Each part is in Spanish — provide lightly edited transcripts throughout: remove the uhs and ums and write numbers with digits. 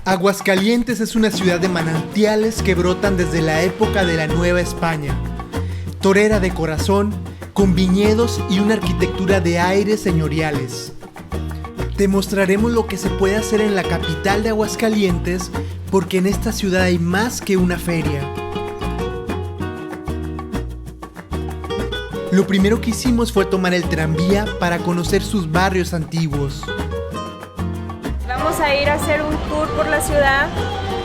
Aguascalientes es una ciudad de manantiales que brotan desde la época de la Nueva España. Torera de corazón, con viñedos y una arquitectura de aires señoriales. Te mostraremos lo que se puede hacer en la capital de Aguascalientes, porque en esta ciudad hay más que una feria. Lo primero que hicimos fue tomar el tranvía para conocer sus barrios antiguos. Vamos a ir a hacer un tour por la ciudad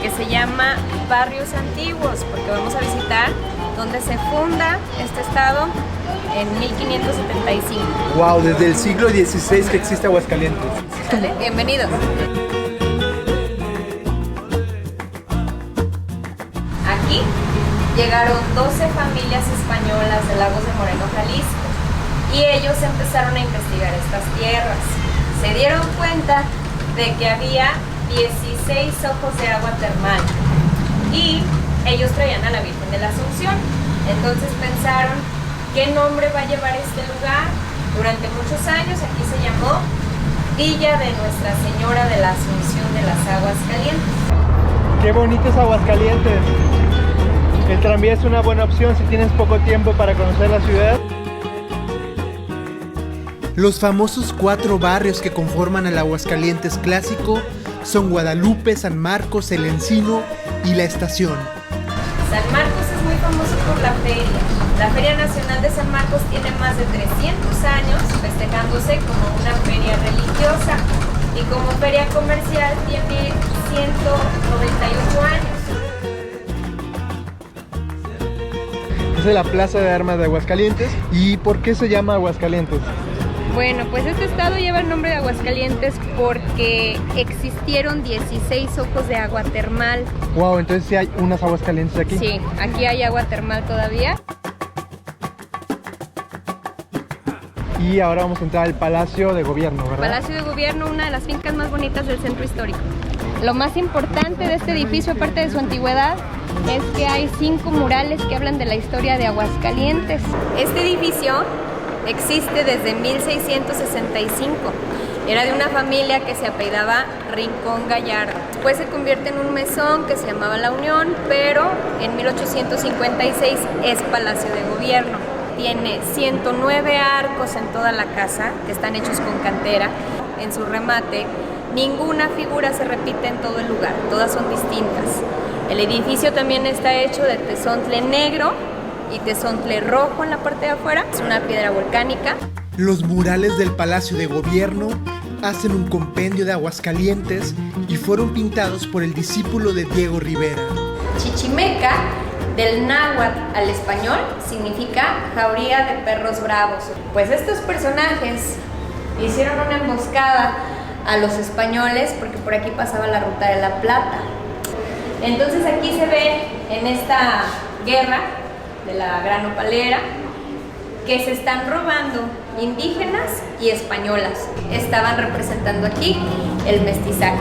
que se llama Barrios Antiguos, porque vamos a visitar donde se funda este estado en 1575. Wow, desde el siglo XVI que existe Aguascalientes. Dale, bienvenidos. Aquí llegaron 12 familias españolas de Lagos de Moreno, Jalisco, y ellos empezaron a investigar estas tierras. Se dieron cuenta de que había 16 ojos de agua termal y ellos traían a la Virgen de la Asunción. Entonces pensaron, ¿qué nombre va a llevar este lugar? Durante muchos años aquí se llamó Villa de Nuestra Señora de la Asunción de las Aguas Calientes. ¡Qué bonito es Aguascalientes! El tranvía es una buena opción si tienes poco tiempo para conocer la ciudad. Los famosos 4 barrios que conforman el Aguascalientes clásico son Guadalupe, San Marcos, El Encino y La Estación. San Marcos es muy famoso por la feria. La Feria Nacional de San Marcos tiene más de 300 años festejándose como una feria religiosa y como feria comercial tiene 198 años. Es la Plaza de Armas de Aguascalientes. ¿Y por qué se llama Aguascalientes? Bueno, pues este estado lleva el nombre de Aguascalientes porque existieron 16 ojos de agua termal. Wow, entonces sí hay unas Aguascalientes aquí. Sí, aquí hay agua termal todavía. Y ahora vamos a entrar al Palacio de Gobierno, ¿verdad? Palacio de Gobierno, una de las fincas más bonitas del centro histórico. Lo más importante de este edificio, aparte de su antigüedad, es que hay 5 murales que hablan de la historia de Aguascalientes. Este edificio existe desde 1665. Era de una familia que se apellidaba Rincón Gallardo. Después se convierte en un mesón que se llamaba La Unión, pero en 1856 es Palacio de Gobierno. Tiene 109 arcos en toda la casa, que están hechos con cantera. En su remate, ninguna figura se repite en todo el lugar, todas son distintas. El edificio también está hecho de tezontle negro y tezontle rojo en la parte de afuera. Es una piedra volcánica. Los murales del Palacio de Gobierno hacen un compendio de Aguascalientes y fueron pintados por el discípulo de Diego Rivera. Chichimeca, del náhuatl al español, significa jauría de perros bravos. Pues estos personajes hicieron una emboscada a los españoles porque por aquí pasaba la Ruta de la Plata. Entonces aquí se ve en esta guerra de la Gran Nopalera que se están robando indígenas y españolas. Estaban representando aquí el mestizaje.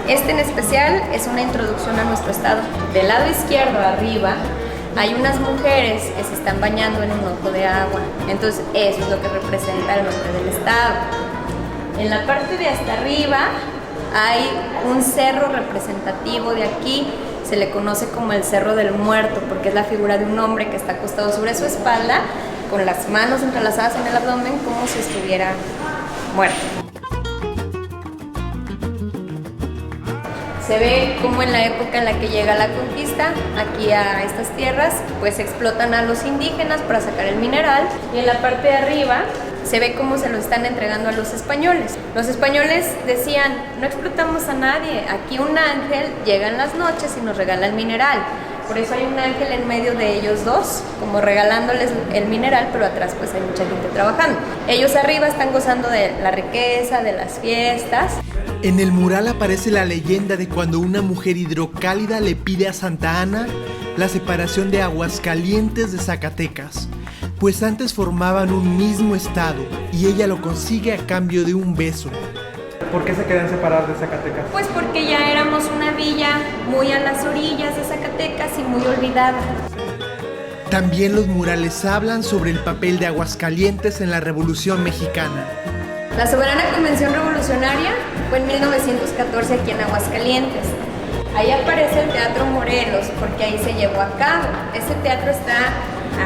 Este en especial es una introducción a nuestro estado. Del lado izquierdo arriba hay unas mujeres que se están bañando en un ojo de agua. Entonces eso es lo que representa el nombre del estado. En la parte de hasta arriba hay un cerro representativo de aquí. Se le conoce como el Cerro del Muerto porque es la figura de un hombre que está acostado sobre su espalda con las manos entrelazadas en el abdomen como si estuviera muerto. Se ve como en la época en la que llega la conquista aquí a estas tierras, pues explotan a los indígenas para sacar el mineral, y en la parte de arriba se ve cómo se lo están entregando a los españoles. Los españoles decían, no explotamos a nadie, aquí un ángel llega en las noches y nos regala el mineral. Por eso hay un ángel en medio de ellos dos, como regalándoles el mineral, pero atrás pues hay mucha gente trabajando. Ellos arriba están gozando de la riqueza, de las fiestas. En el mural aparece la leyenda de cuando una mujer hidrocálida le pide a Santa Ana la separación de Aguascalientes de Zacatecas, pues antes formaban un mismo estado y ella lo consigue a cambio de un beso. ¿Por qué se quedan separadas de Zacatecas? Pues porque ya éramos una villa muy a las orillas de Zacatecas y muy olvidada. También los murales hablan sobre el papel de Aguascalientes en la Revolución Mexicana. La soberana convención revolucionaria fue en 1914 aquí en Aguascalientes. Ahí aparece el Teatro Morelos, porque ahí se llevó a cabo. Ese teatro está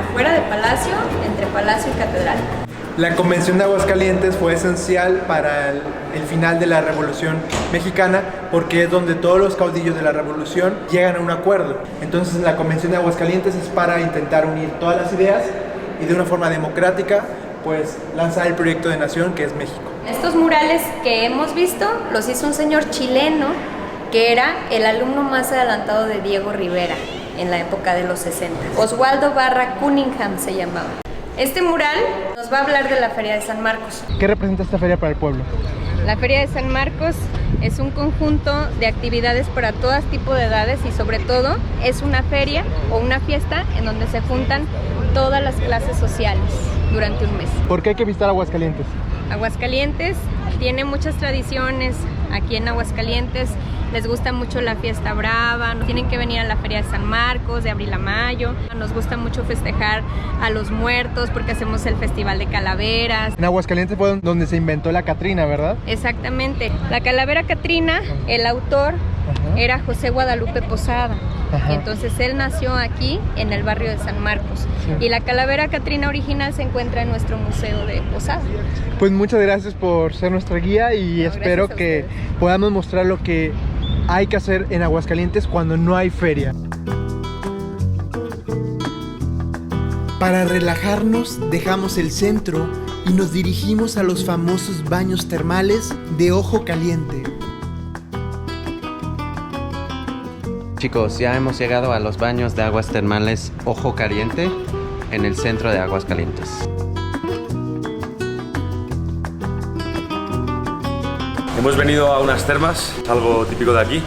afuera del Palacio, entre Palacio y Catedral. La Convención de Aguascalientes fue esencial para el final de la Revolución Mexicana, porque es donde todos los caudillos de la Revolución llegan a un acuerdo. Entonces la Convención de Aguascalientes es para intentar unir todas las ideas y de una forma democrática, pues lanzar el proyecto de nación que es México. Estos murales que hemos visto los hizo un señor chileno que era el alumno más adelantado de Diego Rivera en la época de los 60. Oswaldo Barra Cunningham se llamaba. Este mural nos va a hablar de la Feria de San Marcos. ¿Qué representa esta feria para el pueblo? La Feria de San Marcos es un conjunto de actividades para todo tipo de edades y sobre todo es una feria o una fiesta en donde se juntan todas las clases sociales durante un mes. ¿Por qué hay que visitar Aguascalientes? Aguascalientes tiene muchas tradiciones. Aquí en Aguascalientes les gusta mucho la fiesta brava, tienen que venir a la Feria de San Marcos de abril a mayo. Nos gusta mucho festejar a los muertos porque hacemos el Festival de Calaveras. En Aguascalientes fue donde se inventó la Catrina, ¿verdad? Exactamente. La calavera Catrina, el autor era José Guadalupe Posada. Y entonces él nació aquí en el barrio de San Marcos. Y la calavera Catrina original se encuentra en nuestro museo de Posada. Pues muchas gracias por ser nuestra guía y espero que podamos mostrar lo que hay que hacer en Aguascalientes cuando no hay feria. Para relajarnos dejamos el centro y nos dirigimos a los famosos baños termales de Ojo Caliente. Chicos, ya hemos llegado a los baños de aguas termales Ojo Caliente en el centro de Aguascalientes. Hemos venido a unas termas, algo típico de aquí,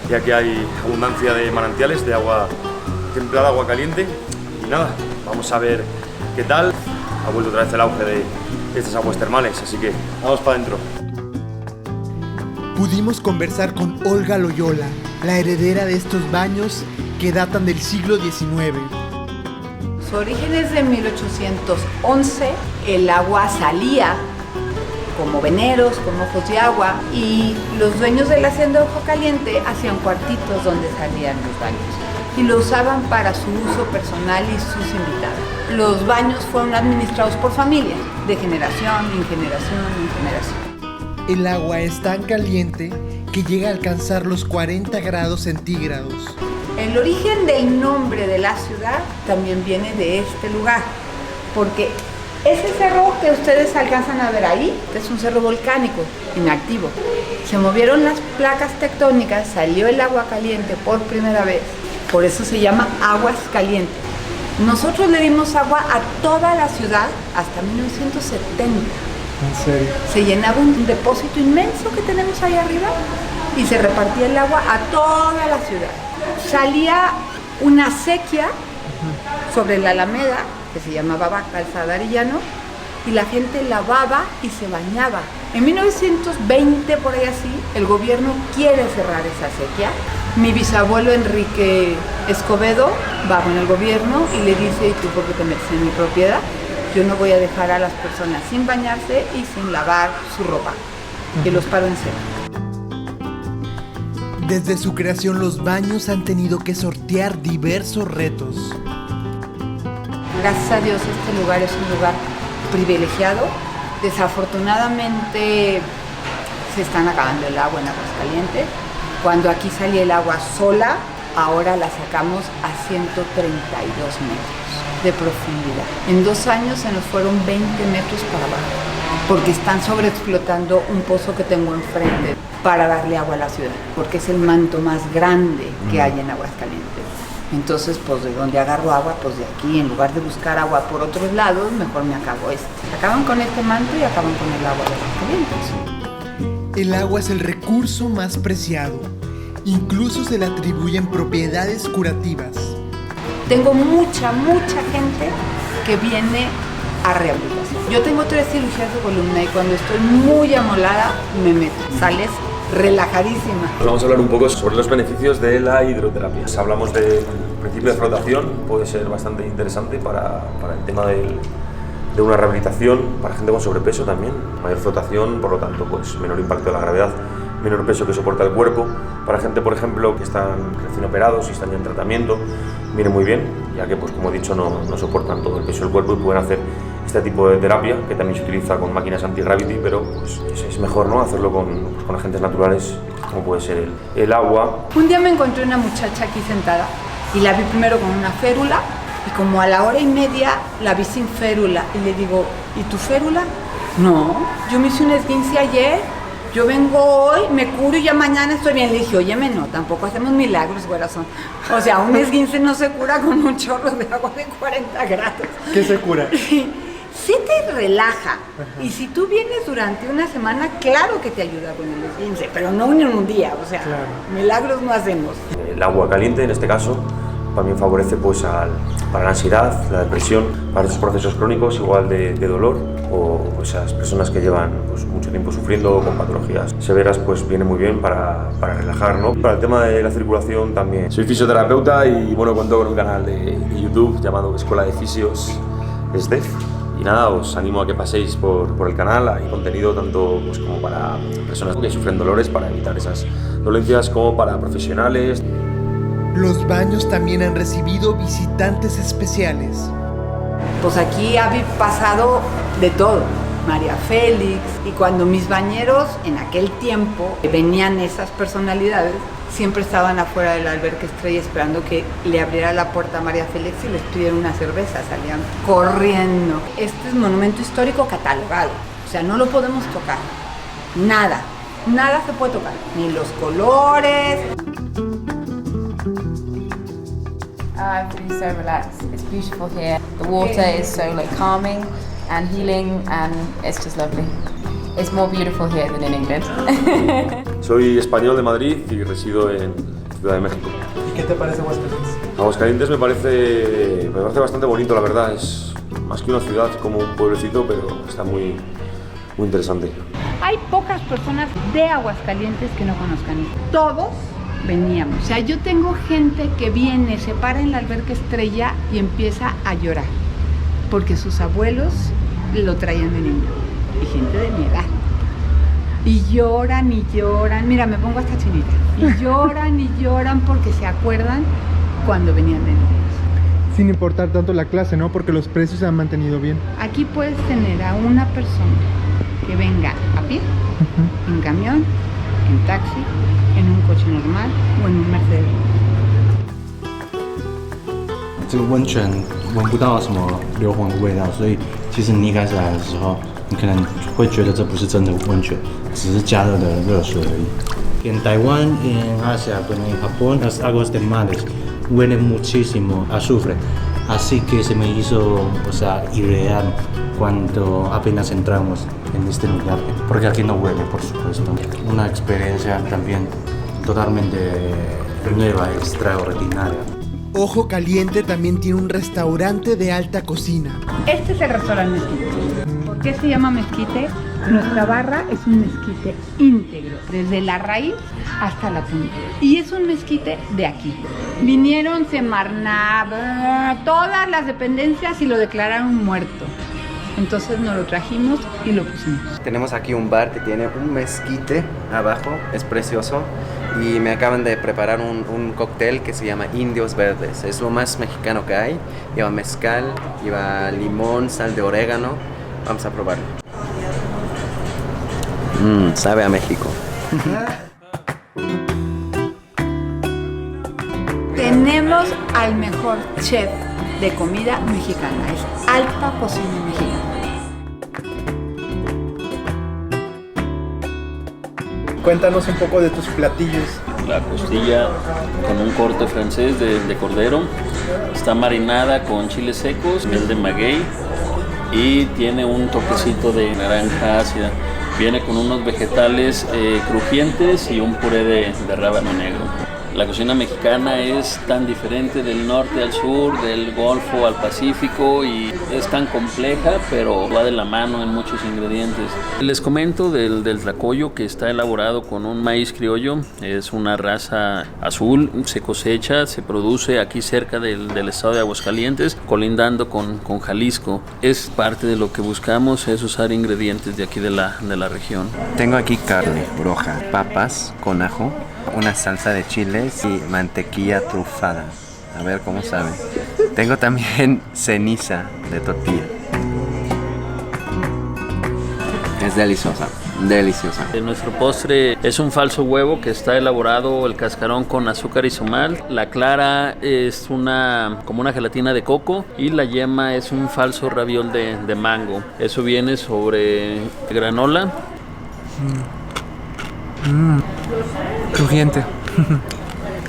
ya que hay abundancia de manantiales de agua templada, agua caliente. Y nada, vamos a ver qué tal. Ha vuelto otra vez el auge de estas aguas termales, así que vamos para adentro. Pudimos conversar con Olga Loyola, la heredera de estos baños que datan del siglo XIX. Su origen es de 1811, el agua salía como veneros, con ojos de agua, y los dueños de la hacienda Ojo Caliente hacían cuartitos donde salían los baños y lo usaban para su uso personal y sus invitados. Los baños fueron administrados por familias, de generación en generación en generación. El agua es tan caliente que llega a alcanzar los 40 grados centígrados. El origen del nombre de la ciudad también viene de este lugar, porque ese cerro que ustedes alcanzan a ver ahí es un cerro volcánico, inactivo. Se movieron las placas tectónicas, salió el agua caliente por primera vez, por eso se llama Aguas Calientes. Nosotros le dimos agua a toda la ciudad hasta 1970. ¿En serio? Se llenaba un depósito inmenso que tenemos ahí arriba y se repartía el agua a toda la ciudad. Salía una acequia sobre la Alameda, que se llamaba Calzada Arellano, y la gente lavaba y se bañaba. En 1920, por ahí así, el gobierno quiere cerrar esa acequia. Mi bisabuelo Enrique Escobedo va con el gobierno y le dice: ¿y tú por qué te metes en mi propiedad? Yo no voy a dejar a las personas sin bañarse y sin lavar su ropa. Que los paro en seco. Desde su creación, los baños han tenido que sortear diversos retos. Gracias a Dios, este lugar es un lugar privilegiado. Desafortunadamente se están acabando el agua en Aguascalientes. Cuando aquí salía el agua sola, ahora la sacamos a 132 metros de profundidad. En 2 años se nos fueron 20 metros para abajo, porque están sobreexplotando un pozo que tengo enfrente para darle agua a la ciudad, porque es el manto más grande que hay en Aguascalientes. Entonces, pues de donde agarro agua, pues de aquí, en lugar de buscar agua por otros lados, mejor me acabo este. Acaban con este manto y acaban con el agua de Aguascalientes. El agua es el recurso más preciado. Incluso se le atribuyen propiedades curativas. Tengo mucha gente que viene a rehabilitación. Yo tengo 3 cirugías de columna y cuando estoy muy amolada me meto. Sales relajadísima. Vamos a hablar un poco sobre los beneficios de la hidroterapia. Si hablamos del principio de flotación, puede ser bastante interesante para el tema del de una rehabilitación para gente con sobrepeso también, mayor flotación, por lo tanto pues menor impacto de la gravedad, menor peso que soporta el cuerpo. Para gente, por ejemplo, que están recién operados y están ya en tratamiento, viene muy bien, ya que pues como he dicho no soportan todo el peso del cuerpo y pueden hacer este tipo de terapia, que también se utiliza con máquinas anti-gravity, pero pues, es mejor, ¿no?, hacerlo con agentes naturales, como puede ser el agua. Un día me encontré una muchacha aquí sentada y la vi primero con una férula y como a la hora y media la vi sin férula y le digo, ¿y tu férula? No, yo me hice un esguince ayer, yo vengo hoy, me curo y ya mañana estoy bien. Le dije, óyeme, no, tampoco hacemos milagros, corazón. O sea, un esguince no se cura con un chorro de agua de 40 grados. ¿Qué se cura? Sí te relaja. Ajá. Y si tú vienes durante una semana, claro que te ayuda con el esguince, pero no en un día, o sea, claro, milagros no hacemos. El agua caliente, en este caso, también favorece pues, para la ansiedad, la depresión, para esos procesos crónicos igual de dolor, o esas personas que llevan pues, mucho tiempo sufriendo con patologías severas, pues viene muy bien para relajar, ¿no? Para el tema de la circulación también. Soy fisioterapeuta y bueno, cuento con un canal de YouTube llamado Escuela de Fisios SDEF. Y nada, os animo a que paséis por el canal. Hay contenido tanto pues, como para personas que sufren dolores, para evitar esas dolencias, como para profesionales. Los baños también han recibido visitantes especiales. Pues aquí ha pasado de todo, María Félix, y cuando mis bañeros en aquel tiempo venían esas personalidades, siempre estaban afuera del alberca Estrella esperando que le abriera la puerta a María Félix y les pidiera una cerveza, salían corriendo. Este es monumento histórico catalogado, o sea, no lo podemos tocar, nada se puede tocar, ni los colores. I'm feeling so relaxed. It's beautiful here. The water is so like calming and healing, and it's just lovely. It's more beautiful here than in England. Soy español de Madrid y resido en Ciudad de México. ¿Y qué te parece Aguascalientes? Aguascalientes me parece bastante bonito, la verdad. Es más que una ciudad, como un pueblecito, pero está muy interesante. Hay pocas personas de Aguascalientes que no conozcan. Todos veníamos. O sea, yo tengo gente que viene, se para en la alberca Estrella y empieza a llorar porque sus abuelos lo traían de niño. Y gente de mi edad. Y lloran y lloran. Mira, me pongo hasta chinita. Y lloran porque se acuerdan cuando venían de niños. Sin importar tanto la clase, ¿no? Porque los precios se han mantenido bien. Aquí puedes tener a una persona que venga a pie, en camión, en taxi, en un coche normal o en un Mercedes. 这个温泉闻不到什么硫磺的味道，所以其实你一开始来的时候，你可能会觉得这不是真的温泉，只是加热的热水而已。En Taiwán, en Asia, bueno, en Japón, las aguas termales huelen muchísimo a azufre, así que se me hizo, o sea, irreal cuando apenas entramos en este lugar, porque aquí no huele, por supuesto. Una experiencia también totalmente nueva, extraordinaria. Ojo Caliente también tiene un restaurante de alta cocina. Este es el restaurante Mezquite. ¿Por qué se llama Mezquite? Nuestra barra es un mezquite íntegro, desde la raíz hasta la punta. Y es un mezquite de aquí. Vinieron Semarnat, todas las dependencias y lo declararon muerto. Entonces nos lo trajimos y lo pusimos. Tenemos aquí un bar que tiene un mezquite abajo, es precioso. Y me acaban de preparar un cóctel que se llama Indios Verdes. Es lo más mexicano que hay. Lleva mezcal, lleva limón, sal de orégano. Vamos a probarlo. Sabe a México. Tenemos al mejor chef de comida mexicana. Es alta cocina mexicana. Cuéntanos un poco de tus platillos. La costilla con un corte francés de cordero, está marinada con chiles secos, miel de maguey y tiene un toquecito de naranja ácida. Viene con unos vegetales crujientes y un puré de rábano negro. La cocina mexicana es tan diferente del norte al sur, del Golfo al Pacífico, y es tan compleja, pero va de la mano en muchos ingredientes. Les comento del tlacoyo, que está elaborado con un maíz criollo. Es una raza azul, se cosecha, se produce aquí cerca del estado de Aguascalientes, colindando con Jalisco. Es parte de lo que buscamos, es usar ingredientes de aquí de la región. Tengo aquí carne roja, papas con ajo, una salsa de chiles y mantequilla trufada. A ver cómo sabe. Tengo también ceniza de tortilla. Es deliciosa, deliciosa. Nuestro postre es un falso huevo que está elaborado el cascarón con azúcar isomal. La clara es como una gelatina de coco y la yema es un falso raviol de mango. Eso viene sobre granola. Crujiente.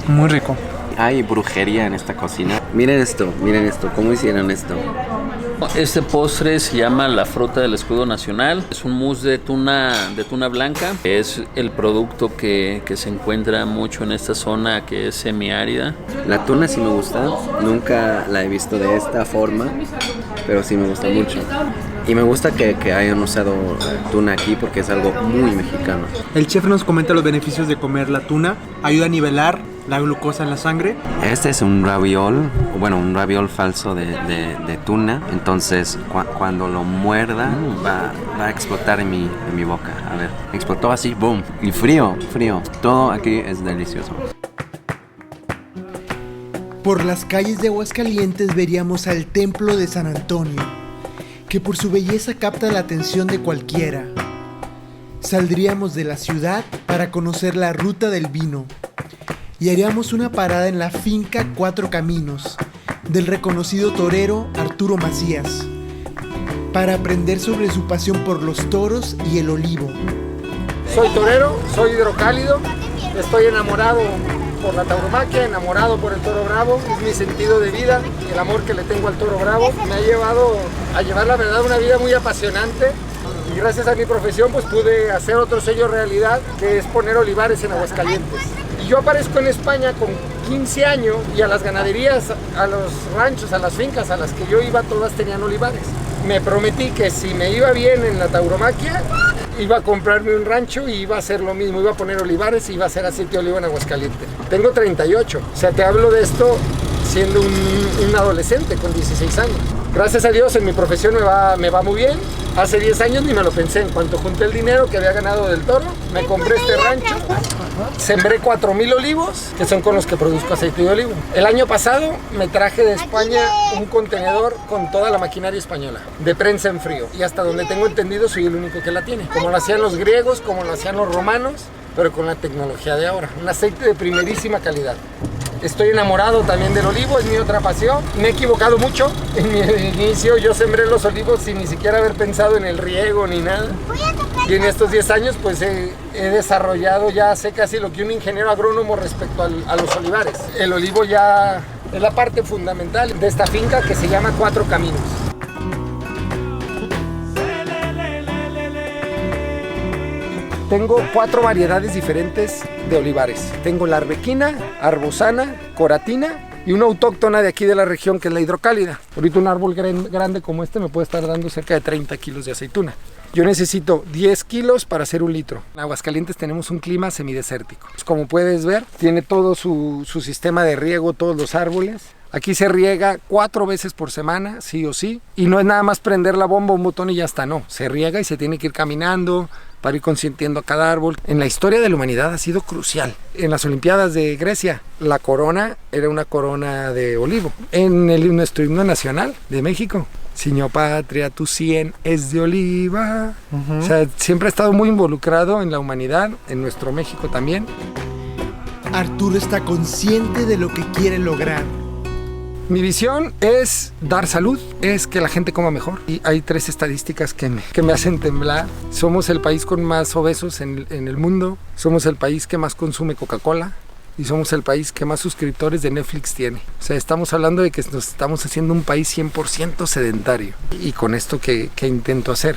Muy rico. Hay brujería en esta cocina. Miren esto, ¿cómo hicieron esto? Este postre se llama la fruta del escudo nacional. Es un mousse de tuna blanca. Es el producto que se encuentra mucho en esta zona que es semiárida. La tuna sí me gusta. Nunca la he visto de esta forma, pero sí me gusta mucho. Y me gusta que hayan usado tuna aquí porque es algo muy mexicano. El chef nos comenta los beneficios de comer la tuna. Ayuda a nivelar la glucosa en la sangre. Este es un raviol falso de tuna. Entonces cuando lo muerda va a explotar en mi boca. A ver, explotó así, boom. Y frío. Todo aquí es delicioso. Por las calles de Aguascalientes veríamos al Templo de San Antonio, que por su belleza capta la atención de cualquiera. Saldríamos de la ciudad para conocer la ruta del vino y haríamos una parada en la finca Cuatro Caminos del reconocido torero Arturo Macías para aprender sobre su pasión por los toros y el olivo. Soy torero, soy hidrocálido, estoy enamorado por la tauromaquia, enamorado por el toro bravo, es mi sentido de vida y el amor que le tengo al toro bravo me ha llevado a llevar la verdad una vida muy apasionante, y gracias a mi profesión pues pude hacer otro sueño realidad, que es poner olivares en Aguascalientes. Y yo aparezco en España con 15 años y a las ganaderías, a los ranchos, a las fincas a las que yo iba, todas tenían olivares. Me prometí que si me iba bien en la tauromaquia, iba a comprarme un rancho y iba a hacer lo mismo, iba a poner olivares y iba a hacer aceite de oliva en Aguascalientes. Tengo 38, o sea, te hablo de esto siendo un adolescente con 16 años. Gracias a Dios en mi profesión me va muy bien. Hace 10 años ni me lo pensé. En cuanto junté el dinero que había ganado del toro, me compré este rancho, sembré 4,000 olivos, que son con los que produzco aceite de oliva. El año pasado me traje de España un contenedor con toda la maquinaria española, de prensa en frío. Y hasta donde tengo entendido soy el único que la tiene. Como lo hacían los griegos, como lo hacían los romanos, pero con la tecnología de ahora. Un aceite de primerísima calidad. Estoy enamorado también del olivo, es mi otra pasión. Me he equivocado mucho. En mi inicio yo sembré los olivos sin ni siquiera haber pensado en el riego ni nada. Y en estos 10 años pues he desarrollado, ya sé casi lo que un ingeniero agrónomo respecto a los olivares. El olivo ya es la parte fundamental de esta finca que se llama Cuatro Caminos. Tengo 4 variedades diferentes de olivares. Tengo la arbequina, arbozana, coratina y una autóctona de aquí de la región que es la hidrocálida. Ahorita un árbol grande como este me puede estar dando cerca de 30 kilos de aceituna. Yo necesito 10 kilos para hacer 1 litro. En Aguascalientes tenemos un clima semidesértico. Pues como puedes ver, tiene todo su sistema de riego, todos los árboles. Aquí se riega 4 veces por semana, sí o sí. Y no es nada más prender la bomba, un botón y ya está, no. Se riega y se tiene que ir caminando para ir consintiendo a cada árbol. En la historia de la humanidad ha sido crucial. En las Olimpiadas de Grecia, la corona era una corona de olivo. En nuestro himno nacional de México, Siño patria, tu cien es de oliva. O sea, siempre ha estado muy involucrado en la humanidad, en nuestro México también. Arturo está consciente de lo que quiere lograr. Mi visión es dar salud, es que la gente coma mejor. Y hay 3 estadísticas que me hacen temblar. Somos el país con más obesos en el mundo, somos el país que más consume Coca-Cola y somos el país que más suscriptores de Netflix tiene. O sea, estamos hablando de que nos estamos haciendo un país 100% sedentario. Y con esto, ¿qué intento hacer?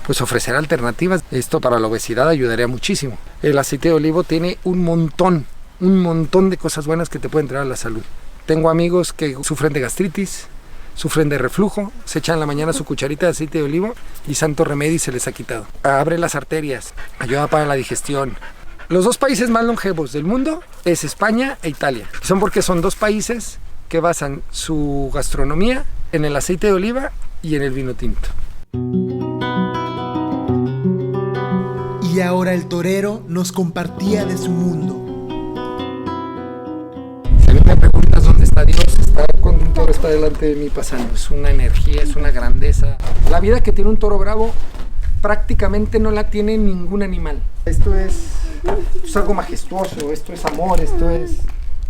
Pues ofrecer alternativas. Esto para la obesidad ayudaría muchísimo. El aceite de olivo tiene un montón un montón de cosas buenas que te pueden traer a la salud. Tengo amigos que sufren de gastritis, sufren de reflujo, se echan en la mañana su cucharita de aceite de olivo y santo remedio y se les ha quitado. Abre las arterias, ayuda para la digestión. Los 2 países más longevos del mundo es España e Italia. Son porque son 2 países que basan su gastronomía en el aceite de oliva y en el vino tinto. Y ahora el torero nos compartía de su mundo. Si a mí me preguntas dónde está Dios, está cuando un toro está delante de mí pasando. Es una energía, es una grandeza. La vida que tiene un toro bravo prácticamente no la tiene ningún animal. Esto es algo majestuoso, esto es amor, esto es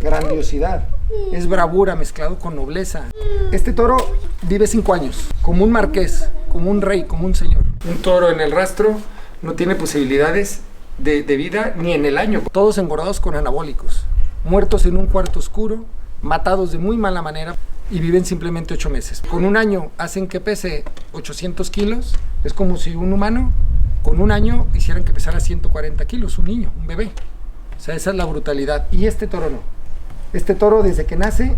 grandiosidad. Es bravura mezclado con nobleza. Este toro vive 5 años, como un marqués, como un rey, como un señor. Un toro en el rastro no tiene posibilidades de vida ni en el año. Todos engordados con anabólicos, muertos en un cuarto oscuro, matados de muy mala manera y viven simplemente 8 meses. Con un año hacen que pese 800 kilos. Es como si un humano con un año hicieran que pesara 140 kilos, un niño, un bebé. O sea, esa es la brutalidad. Y este toro no. Este toro desde que nace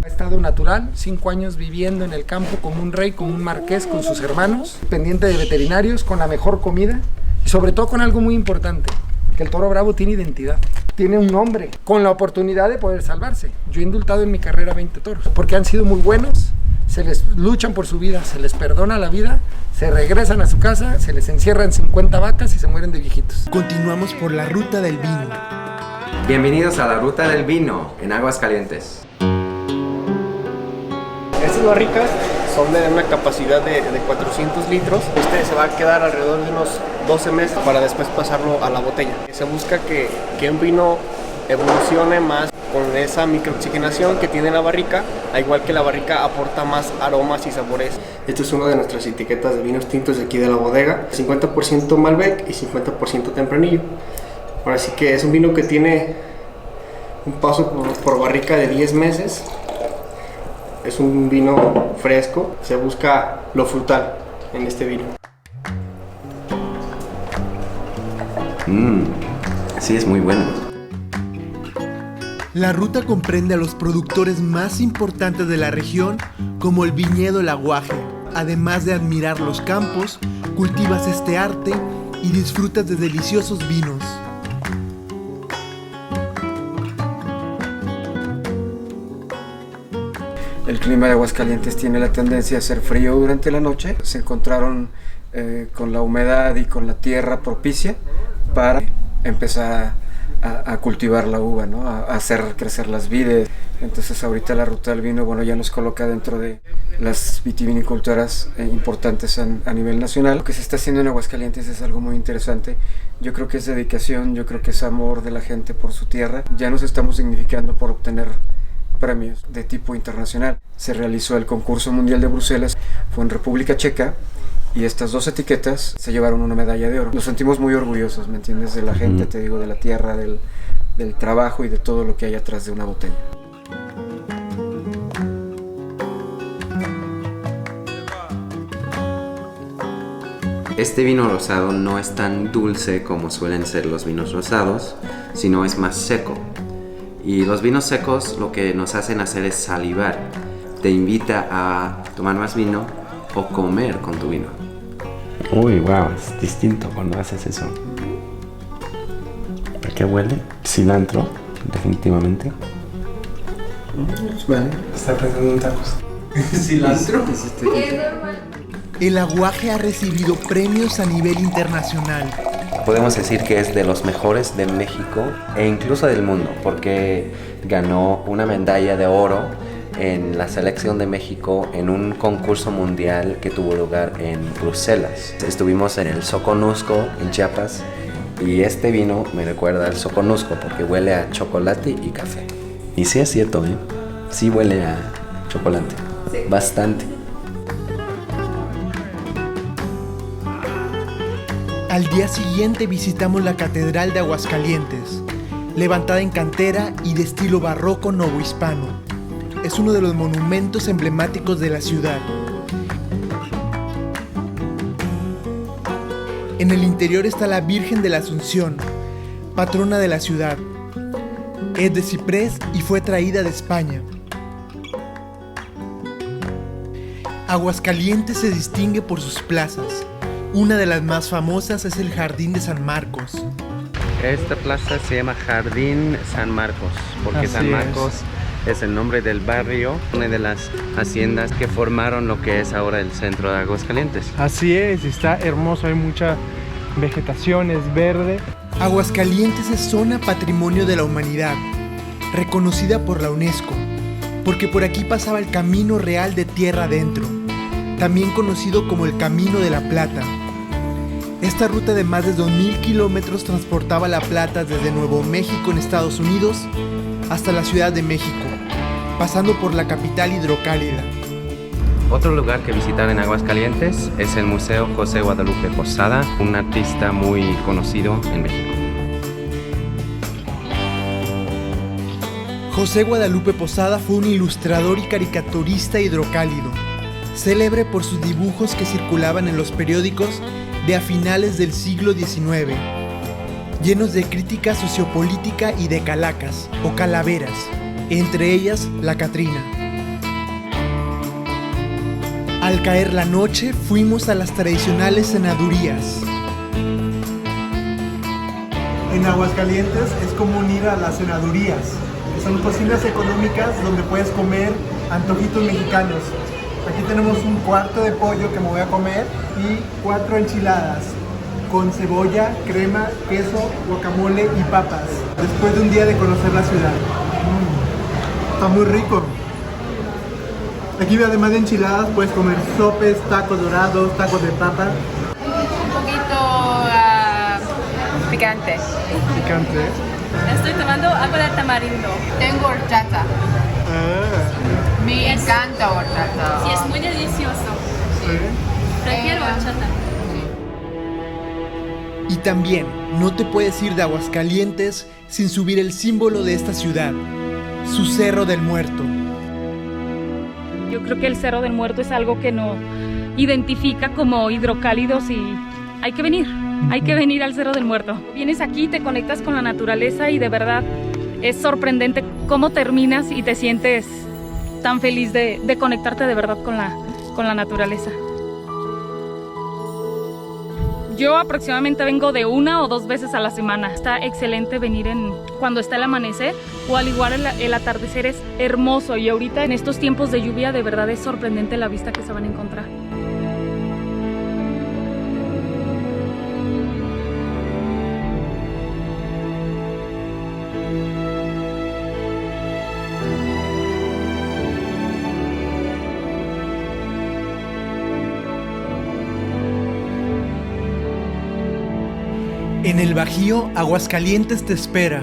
ha estado natural, 5 años viviendo en el campo como un rey, como un marqués, con sus hermanos, pendiente de veterinarios, con la mejor comida y sobre todo con algo muy importante, que el toro bravo tiene identidad, tiene un nombre, con la oportunidad de poder salvarse. Yo he indultado en mi carrera 20 toros, porque han sido muy buenos, se les luchan por su vida, se les perdona la vida, se regresan a su casa, se les encierran 50 vacas y se mueren de viejitos. Continuamos por la ruta del vino. Bienvenidos a la Ruta del Vino en Aguascalientes. Estas barricas son de una capacidad de 400 litros. Este se va a quedar alrededor de unos 12 meses para después pasarlo a la botella. Se busca que un vino evolucione más con esa microoxigenación que tiene la barrica, al igual que la barrica aporta más aromas y sabores. Esta es una de nuestras etiquetas de vinos tintos de aquí de la bodega, 50% Malbec y 50% Tempranillo. Ahora sí que es un vino que tiene un paso por barrica de 10 meses. Es un vino fresco, se busca lo frutal en este vino. Sí, es muy bueno. La ruta comprende a los productores más importantes de la región, como el viñedo El Aguaje. Además de admirar los campos, cultivas este arte y disfrutas de deliciosos vinos. El clima de Aguascalientes tiene la tendencia a ser frío durante la noche. Se encontraron con la humedad y con la tierra propicia para empezar a cultivar la uva, ¿no? A hacer crecer las vides. Entonces ahorita la ruta del vino, bueno, ya nos coloca dentro de las vitivinicultoras importantes a nivel nacional. Lo que se está haciendo en Aguascalientes es algo muy interesante. Yo creo que es dedicación, yo creo que es amor de la gente por su tierra. Ya nos estamos significando por obtener premios de tipo internacional. Se realizó el concurso mundial de Bruselas, fue en República Checa, y estas 2 etiquetas se llevaron una medalla de oro. Nos sentimos muy orgullosos, ¿me entiendes? De la gente, te digo, de la tierra, del trabajo y de todo lo que hay atrás de una botella. Este vino rosado no es tan dulce como suelen ser los vinos rosados, sino es más seco. Y los vinos secos lo que nos hacen hacer es salivar. Te invita a tomar más vino o comer con tu vino. Uy, wow, es distinto cuando haces eso. ¿A qué huele? Cilantro, definitivamente. Vale. Está pensando en tacos. ¿Cilantro? El Aguaje ha recibido premios a nivel internacional. Podemos decir que es de los mejores de México e incluso del mundo, porque ganó una medalla de oro en la selección de México en un concurso mundial que tuvo lugar en Bruselas. Estuvimos en el Soconusco, en Chiapas, y este vino me recuerda al Soconusco porque huele a chocolate y café. Y sí es cierto, ¿eh? Sí huele a chocolate, sí. Bastante. Al día siguiente visitamos la Catedral de Aguascalientes, levantada en cantera y de estilo barroco novohispano. Es uno de los monumentos emblemáticos de la ciudad. En el interior está la Virgen de la Asunción, patrona de la ciudad. Es de ciprés y fue traída de España. Aguascalientes se distingue por sus plazas. Una de las más famosas es el Jardín de San Marcos. Esta plaza se llama Jardín San Marcos, porque Así San Marcos es el nombre del barrio, una de las haciendas que formaron lo que es ahora el centro de Aguascalientes. Así es, está hermoso, hay mucha vegetación, es verde. Aguascalientes es zona Patrimonio de la Humanidad, reconocida por la UNESCO, porque por aquí pasaba el Camino Real de Tierra Adentro, también conocido como el Camino de la Plata. Esta ruta de más de 2.000 kilómetros transportaba la plata desde Nuevo México en Estados Unidos hasta la Ciudad de México, pasando por la capital hidrocálida. Otro lugar que visitar en Aguascalientes es el Museo José Guadalupe Posada, un artista muy conocido en México. José Guadalupe Posada fue un ilustrador y caricaturista hidrocálido, célebre por sus dibujos que circulaban en los periódicos de a finales del siglo XIX, llenos de crítica sociopolítica y de calacas o calaveras, entre ellas la Catrina. Al caer la noche fuimos a las tradicionales cenadurías. En Aguascalientes es común ir a las cenadurías, que son cocinas económicas donde puedes comer antojitos mexicanos. Aquí tenemos un cuarto de pollo que me voy a comer y 4 enchiladas con cebolla, crema, queso, guacamole y papas. Después de un día de conocer la ciudad. Está muy rico. Aquí además de enchiladas puedes comer sopes, tacos dorados, tacos de papa. Un poquito picante. Picante. Estoy tomando agua de tamarindo. Tengo horchata. Me encanta horchata. Sí, es muy delicioso. Prefiero horchata. Y también no te puedes ir de Aguascalientes sin subir el símbolo de esta ciudad, su Cerro del Muerto. Yo creo que el Cerro del Muerto es algo que nos identifica como hidrocálidos y hay que venir al Cerro del Muerto. Vienes aquí, te conectas con la naturaleza y de verdad es sorprendente cómo terminas y te sientes tan feliz de conectarte de verdad con la naturaleza. Yo aproximadamente vengo de 1 o 2 veces a la semana. Está excelente venir cuando está el amanecer o al igual el atardecer es hermoso y ahorita en estos tiempos de lluvia de verdad es sorprendente la vista que se van a encontrar. En el Bajío, Aguascalientes te espera.